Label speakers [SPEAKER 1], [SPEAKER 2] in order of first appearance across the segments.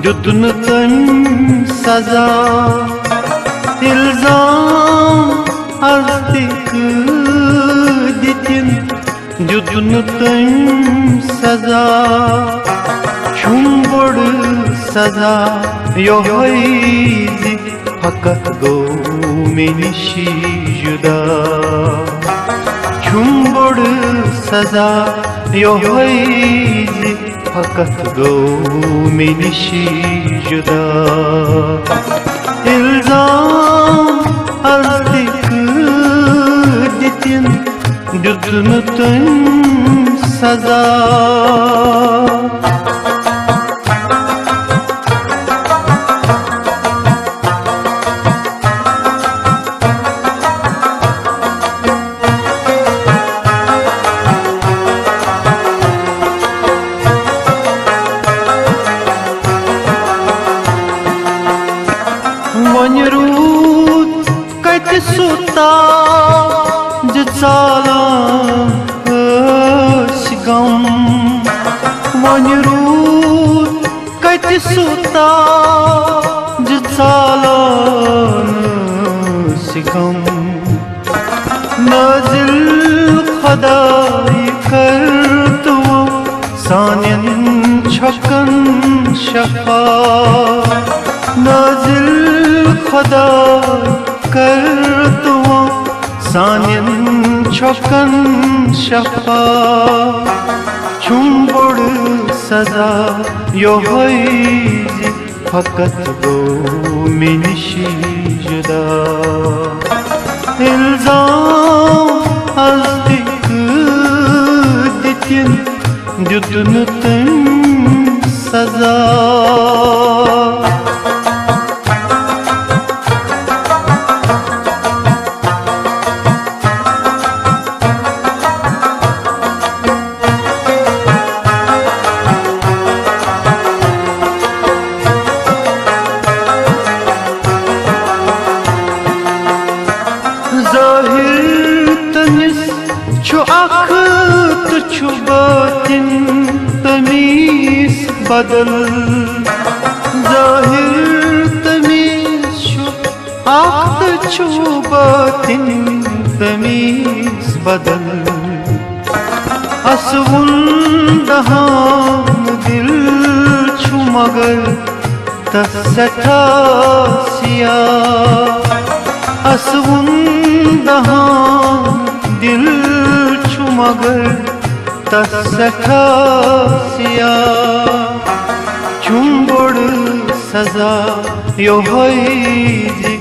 [SPEAKER 1] Dütün tüm saza İlzam azdık ditin Dütün tüm saza Çumbur saza Yohaydi Fakat go menişi juda Çumbur saza Yohaydi Fakat go menişi juda İlzam azdık ditin Dütün tüm saza Vanirut kati suta jitsala sigam Vanirut kati suta jitsala sigam Nazil khadai kartu sanin chakan shafa Nazil खुदा कर तो Sannin छकन शफा छुम्बुड़ सजा यो फकत गो मिनिशी जुदा इल्जाम अज़दिक दितिन जुदन तन सजा Şu akıt şu batin temiz badal Zahir temiz şu akıt şu batin temiz badal Asvun dahan dil şu magar tasata siyah Asvun dahan dil मगर तसका सिया चुम्बुड़ सजा यो होइजी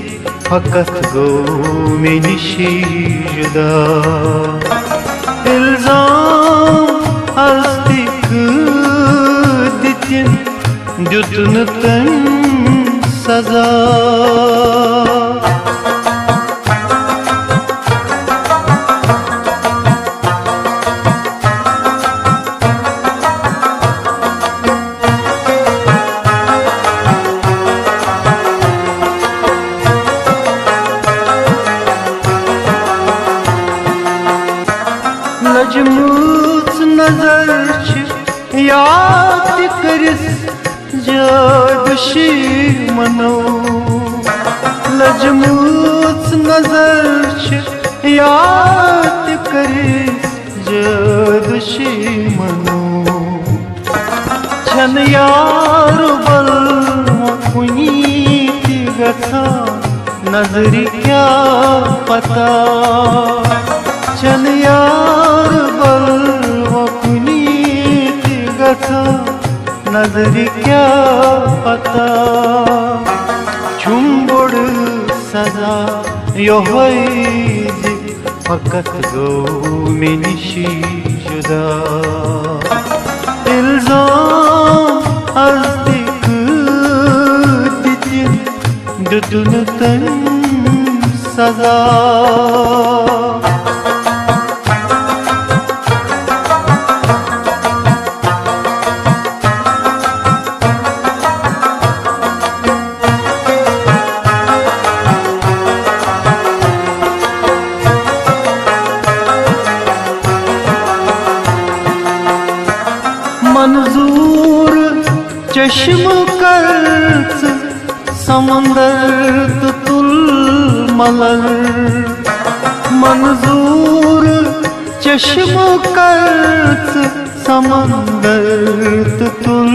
[SPEAKER 1] फकत गो मिनिशी जुदा इल्जाम अज़दिक दितिन जुदन तन सजा लजमूत नजर याद करिस जदुशी मनो लजमूत नजर याद करिस जदुशी मनो छन यार बल कुनीत गथा नजरी क्या पता चल यार बल वकुनीत गथा नजरी क्या पता चुम्बुड़ सजा यो होइजी फकत गो मिनिशी जुदा इल्जाम अज़दिक दितिन दुदन तन सजा। मंजूर चश्म कर्ज समंदर तुल मलर। मंजूर चश्म कर्ज समंदर तुल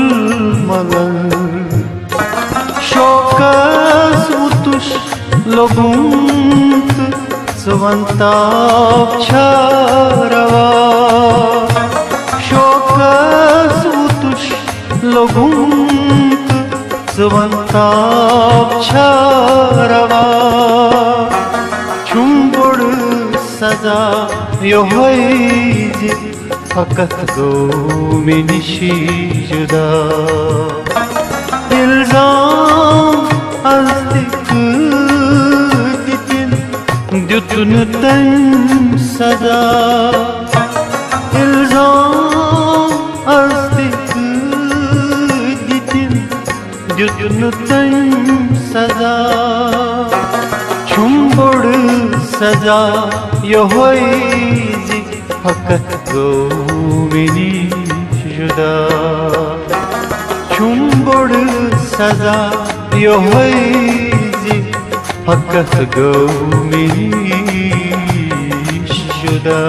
[SPEAKER 1] मलर। शोकस उतुश लोगुंत स्वंताप छारवा। लोगुंत स्वंताप छारवा। छुंबुड़ सजा योहैजी फकत गो मिनिशी जुदा। इल्जाम अज़दिक दितिन द्युतुन तन सजा। इल्जाम अज़दिक द्युतुन तन सजा। छुंबुड़ सजा योहैजी फकत गो मिनिशी जुदा। छुंबुड़ सजा योहैजी फकत गो मिनिशी जुदा।